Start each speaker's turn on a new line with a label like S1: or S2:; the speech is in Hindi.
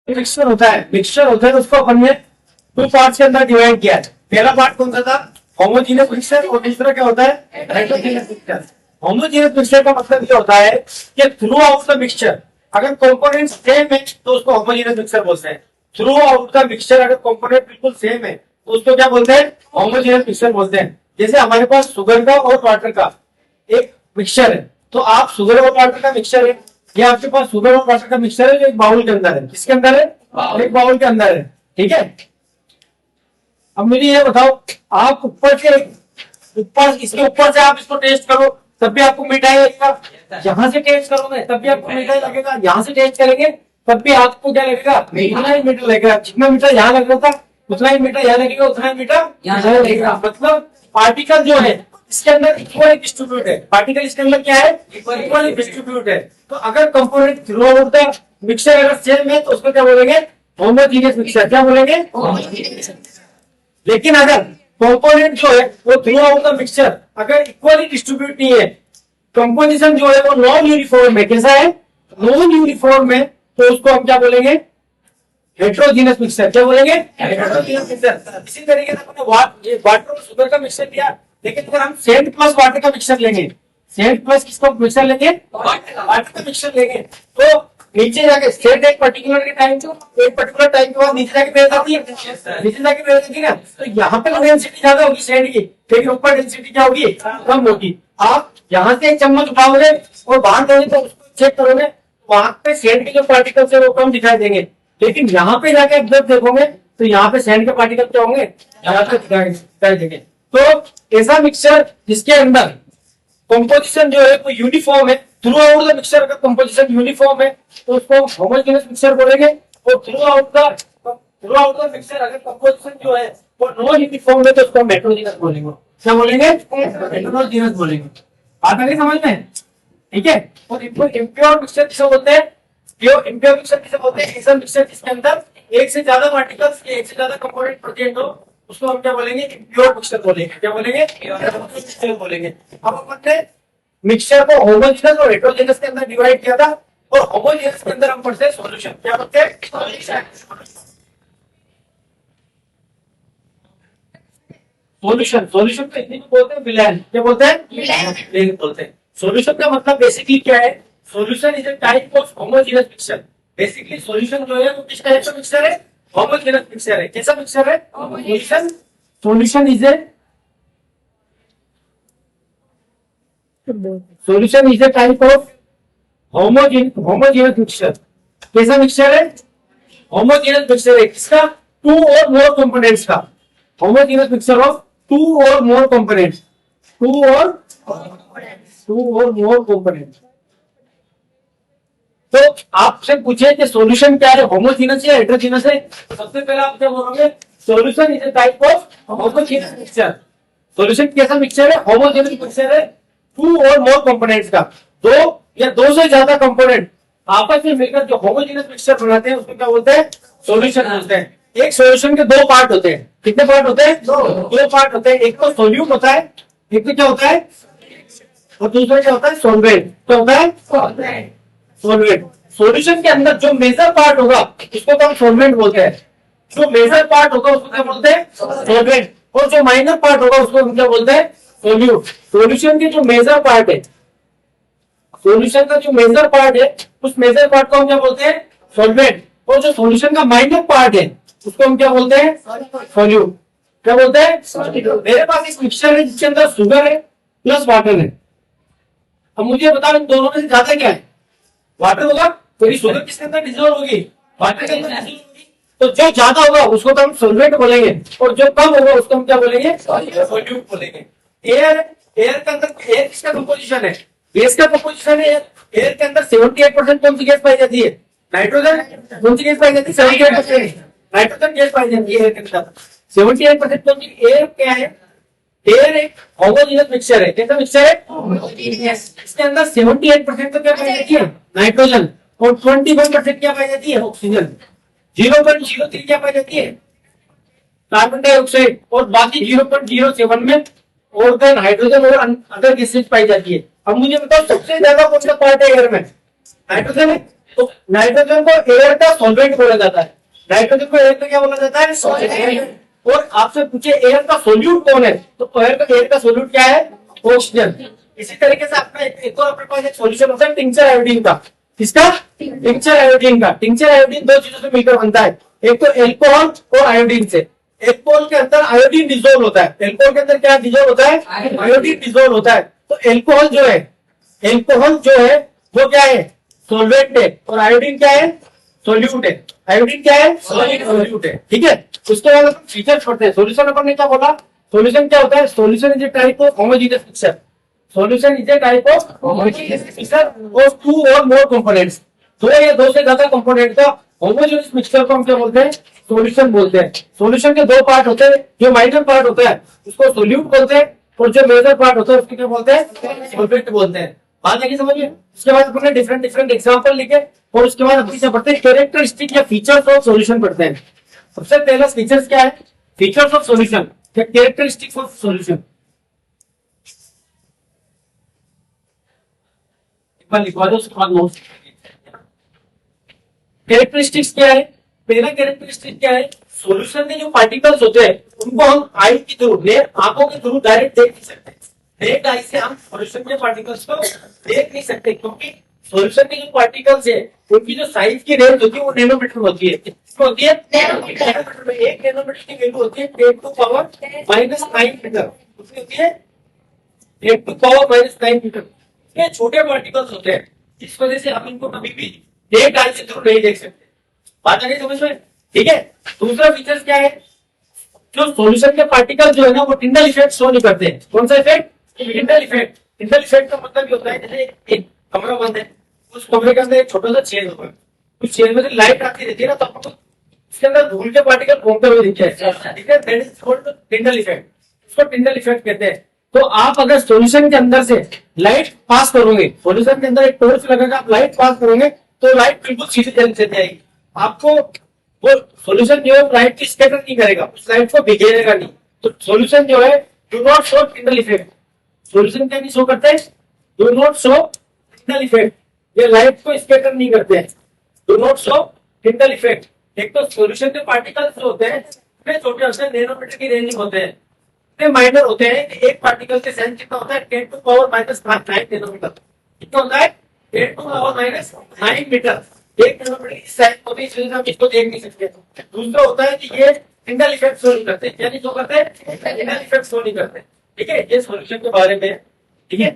S1: मिक्सचर होता है, मिक्सचर होता है तो उसको अपन ने दो पार्ट के अंदर डिवाइड किया है। पहला पार्ट कौन सा था? Homogeneous mixture. और दूसरा क्या होता है? Heterogeneous mixture. होमोजीनियस मिक्सचर का मतलब ये होता है कि थ्रू आउट द मिक्सचर अगर कंपोनेंट सेम है तो उसको होमोजीनियस मिक्सचर बोलते हैं। थ्रू आउट द मिक्सचर अगर कंपोनेंट बिल्कुल सेम है तो उसको क्या बोलते हैं? होमोजीनियस मिक्सचर बोलते हैं। जैसे हमारे पास शुगर का और वाटर का एक मिक्सचर है, तो आप शुगर और वाटर का मिक्सचर है, ये आपके पास शुगर और वाटर का मिक्सचर है जो एक बाउल के अंदर है। किसके अंदर है? एक बाउल के अंदर है। ठीक है, अब मुझे ये बताओ, आप ऊपर से ऊपर इसके ऊपर से आप इसको टेस्ट करो तब भी आपको मिठाई लगेगा, यहाँ से टेस्ट करोगे तब भी आपको मिठाई लगेगा, यहाँ से टेस्ट करेंगे तब भी आपको क्या लगेगा? इतना ही मीठा लगेगा। जितना मीठा यहाँ लग रहा था उतना ही मीठा यहाँ लगेगा, उतना ही मीठा यहाँ लगेगा। मतलब पार्टिकल जो है इसके अंदर इक्वली डिस्ट्रीब्यूट है। पार्टिकल इसके अंदर क्या है? इक्वली डिस्ट्रीब्यूट है। तो अगर component through out the mixture अगर सेम है तो उसको क्या बोलेंगे? Homogeneous mixture. क्या बोलेंगे? लेकिन अगर कंपोनेंट जो है वो थ्रू आउट द मिक्सचर अगर इक्वली डिस्ट्रीब्यूट नहीं है, कंपोजिशन जो है वो नॉन यूनिफॉर्म है। कैसा है? नॉन यूनिफॉर्म है, तो उसको हम क्या बोलेंगे? Heterogeneous mixture. क्या बोलेंगे? Heterogeneous mixture. इसी तरीके से हमने वाटर और शुगर का मिक्सचर लिया, लेकिन अगर हम सेंट प्लस वाटर का मिक्सचर लेंगे, सेंट प्लस किसका मिक्सचर लेंगे? वाटर का मिक्सचर लेंगे, तो नीचे जाके सेंट एक पर्टिकुलर टाइम के बाद नीचे जाके मिल जाती है, नीचे जाके मिल जाती है ना। तो यहाँ पे डेंसिटी ज्यादा होगी सेंट की, लेकिन ऊपर डेंसिटी क्या होगी? कम होगी। आप यहाँ से एक चम्मच उठाओगे और बाहर दोगे तो उसको चेक करोगे, वहां पे सेंट के जो पार्टिकल्स है वो कम दिखाई देंगे, लेकिन यहाँ पे जाके जब देखोगे तो यहाँ पे सैंड के पार्टिकल क्या होंगे? यहाँ पे दिखाई देंगे। तो ऐसा मिक्सचर जिसके अंदर कंपोजिशन जो है वो यूनिफॉर्म है, थ्रू आउट द मिक्सचर का कंपोजिशन यूनिफॉर्म है, तो उसको होमोजेनियस मिक्सचर बोलेंगे। और थ्रू आउट द मिक्सचर अगर कंपोजिशन जो है वो नॉन यूनिफॉर्म है तो उसको हेटेरोजीनियस बोलेंगे। क्या बोलेंगे? हेटेरोजीनियस बोलेंगे। आता है समझ में? ठीक है। और इम्प्योर मिक्सचर किसे बोलते हैं? इम्प्योर मिक्सचर किसे बोलते हैं? ऐसा मिक्सचर जिसके अंदर एक से ज्यादा पार्टिकल्स के एक से ज्यादा कंपोनेंट प्रेजेंट हो, उसको हम क्या बोलेंगे? इम्प्योर मिक्सचर बोलेंगे। क्या बोलेंगे? मिक्सचर बोलेंगे। अब अपन ने मिक्सचर को होमोजेनियस और हेटेरोजेनियस के अंदर डिवाइड किया था, और होमोजेनियस के अंदर हम पढ़ते हैं सॉल्यूशन। क्या पढ़ते हैं? सॉल्यूशन। सॉल्यूशन को हिंदी में बोलते हैं विलयन। क्या बोलते हैं? विलयन बोलते हैं। सॉल्यूशन का मतलब बेसिकली क्या है? Solution is a type of homogeneous mixture. Basically solution जो है वो किस टाइप का मिक्सचर है? होमोजेनियस मिक्सचर है। कैसा मिक्सचर है? Solution. Solution is a type of homogeneous mixture. कैसा मिक्सचर है? होमोजेनियस मिक्सचर है। किसका? टू और मोर कंपोनेंट्स का। Homogeneous mixture of two or more components. To or more components. तो आपसे पूछे कि सॉल्यूशन क्या है? होमोजेनियस या हेटेरोजेनियस है? तो सबसे पहले आप क्या बोलोगे? Solution is a type of homogeneous mixture. Solution कैसा मिक्सचर है? होमोजेनियस मिक्सचर है, टू और मोर कंपोनेंट्स का। दो या दो से ज्यादा कंपोनेंट आपस में मिलकर जो होमोजेनियस मिक्सचर बनाते हैं उसको क्या बोलते हैं? सॉल्यूशन बोलते हैं। एक सॉल्यूशन के दो पार्ट होते हैं। कितने पार्ट होते हैं? दो पार्ट होते हैं। एक तो सोल्यूट होता है, एक तो क्या होता है? और दूसरा क्या होता है? सॉल्वेंट। क्या होता है? सॉल्वेंट। सॉल्यूशन के अंदर जो मेजर पार्ट होगा उसको तो हम सॉल्वेंट बोलते हैं। जो मेजर पार्ट होगा उसको क्या बोलते हैं? सॉल्वेंट। और जो माइनर पार्ट होगा उसको हम क्या बोलते हैं? सोल्यूट। सॉल्यूशन के जो मेजर पार्ट है, सॉल्यूशन का जो मेजर पार्ट है उस मेजर पार्ट को हम क्या बोलते हैं? सॉल्वेंट। और जो सॉल्यूशन का माइनर पार्ट है उसको हम क्या बोलते हैं? सोल्यूट। क्या बोलते हैं? मेरे पास एक मिक्सचर है जिसके अंदर शुगर है प्लस वाटर है। अब मुझे बताओ इन दोनों में से ज्यादा क्या है? वाटर होगा, तो शुगर किसके अंदर डिजोल्व होगी? वाटर के अंदर डिजोल्व होगी। तो जो ज्यादा होगा उसको तो हम सॉल्वेंट बोलेंगे, और जो कम होगा उसको हम क्या बोलेंगे? सोल्यूट बोलेंगे। एयर के अंदर एयर किसका कंपोजिशन है? गैस का कंपोजिशन है। एयर के अंदर 78% कौन सी गैस पाई जाती है? नाइट्रोजन। कौन सी गैस पाई जाती है? 78% नाइट्रोजन गैस पाई जाती है एयर के अंदर। 78% कौन सी? एयर क्या है? एयर एक होमोजेनियस मिक्सचर है। कैसा मिक्सचर है? इसके अंदर 78% तो क्या पाई जाती है? नाइट्रोजन। और 21% क्या पाई जाती है? ऑक्सीजन। 0.03 क्या पाई जाती है? Carbon dioxide. और बाकी 0.07 में ऑर्गन, हाइड्रोजन और अदर गैसेज पाई जाती है। अब मुझे बताओ सबसे ज्यादा कौन सा पार्ट है एयर में? नाइट्रोजन है। तो नाइट्रोजन को एयर का सॉल्वेंट बोला जाता है। नाइट्रोजन को एयर का क्या बोला जाता है? सॉल्वेंट। और आपसे पूछे एयर का सोल्यूट कौन है, तो एयर का सोल्यूट क्या है? ऑक्सीजन। इसी तरीके से अपना एक और अपने पास एक सॉल्यूशन होता है टिंचर आयोडीन का। किसका? टिंचर आयोडीन का। टिंचर आयोडीन दो चीजों से मिलकर बनता है, एक तो एल्कोहल और आयोडीन से। एल्कोहल के अंदर आयोडीन डिसॉल्व होता है। एल्कोहल के अंदर क्या डिसॉल्व होता है? आयोडीन डिसॉल्व होता है। तो एल्कोहल जो है वो क्या है? सॉल्वेंट है। और आयोडीन क्या है? सोल्यूट है। आयोडीन क्या है? सोल्यूट है। ठीक है। उसके बाद अपन फीचर्स पढ़ते हैं। सोल्यूशन अपन ने क्या बोला? सोल्यूशन क्या होता है? Solution is a type of homogeneous mixture. Solution is a type of homogeneous mixture of two or more components. दो या दो से ज्यादा कंपोनेंट का होमोजेनियस मिक्सचर को हम क्या बोलते हैं? सॉल्यूशन बोलते हैं। सॉल्यूशन के दो पार्ट होते हैं, जो माइनर पार्ट होता है उसको सोल्यूट बोलते हैं, और जो मेजर पार्ट होता है उसको क्या बोलते हैं? सॉल्वेंट बोलते हैं। बात आगे समझिए। उसके बाद अपने डिफरेंट एग्जांपल लिखे, और उसके बाद अपनी क्या पढ़ते हैं? कैरेक्टरिस्टिक या फीचर्स ऑफ सॉल्यूशन पढ़ते हैं। सबसे पहला फीचर्स क्या है? फीचर्स ऑफ सॉल्यूशन या कैरेक्टरिस्टिक्स ऑफ सॉल्यूशन। लिखवा दो, उसके बाद नोट्स। कैरेक्टरिस्टिक्स क्या है? पहला कैरेक्टरिस्टिक क्या है? सॉल्यूशन में जो पार्टिकल्स होते हैं उनको हम आई के थ्रू, आंखों के थ्रू डायरेक्ट देख नहीं सकते। नेक्ड आई से हम सॉल्यूशन के पार्टिकल्स को देख नहीं सकते, क्योंकि सॉल्यूशन के जो पार्टिकल्स है उनकी जो साइज की रेंज होती है वो नैनोमीटर में होती है। किसमें होती है? नैनोमीटर में। एक नैनोमीटर की वैल्यू होती है 10 टू पावर -9 मीटर। कितनी होती है? 10 टू पावर -9 मीटर। ये छोटे पार्टिकल्स होते हैं, इस वजह से हम इनको कभी भी नेक्ड आई से थ्रू नहीं देख सकते। बात आ गई समझ में? ठीक है। दूसरा फीचर क्या है? जो सॉल्यूशन के पार्टिकल जो है ना वो टिंडल इफेक्ट शो नहीं करते। कौन सा effect? Tyndall effect. Tyndall effect का मतलब ये होता है जैसे एक कमरा बंद है, उस कमरे के अंदर एक छोटा सा छेद होगा, उस छेद में से लाइट आती रहती है ना, तो आपको उसके अंदर धूल के पार्टिकल घूमते हुए दिखते हैं। ठीक है, that is called Tyndall effect. उसको टिंडल इफेक्ट कहते हैं। तो आप अगर सॉल्यूशन के अंदर से लाइट पास करोगे, सॉल्यूशन के अंदर एक टॉर्च लगाकर आप लाइट पास करोगे, तो लाइट बिल्कुल सीधी चली जाएगी। आपको वो सॉल्यूशन जो है लाइट की स्कैटर नहीं करेगा, उस लाइट को बिखेरेगा नहीं। तो सॉल्यूशन जो है do not show Tyndall effect. Solution क्या नहीं शो करते हैं? Do not show Tyndall effect. ये लाइट को स्कैटर नहीं करते हैं। Do not show Tyndall effect. एक तो सॉल्यूशन के पार्टिकल्स जो होते हैं वे छोटे होते हैं, नैनोमीटर की रेंज में होते हैं, इतने माइनर होते हैं कि एक पार्टिकल के साइज कितना होता है? 10 टू पावर -9 नैनोमीटर। कितना होता है? 10 टू पावर -9 मीटर। एक नैनोमीटर की साइज होती है, इस वजह से हम इसको देख नहीं सकते। दूसरा होता है कि ये टिंडल इफेक्ट शो नहीं करते। यानी जो करते हैं टिंडल इफेक्ट शो नहीं करते। ठीक है, ये सॉल्यूशन के बारे में। ठीक है।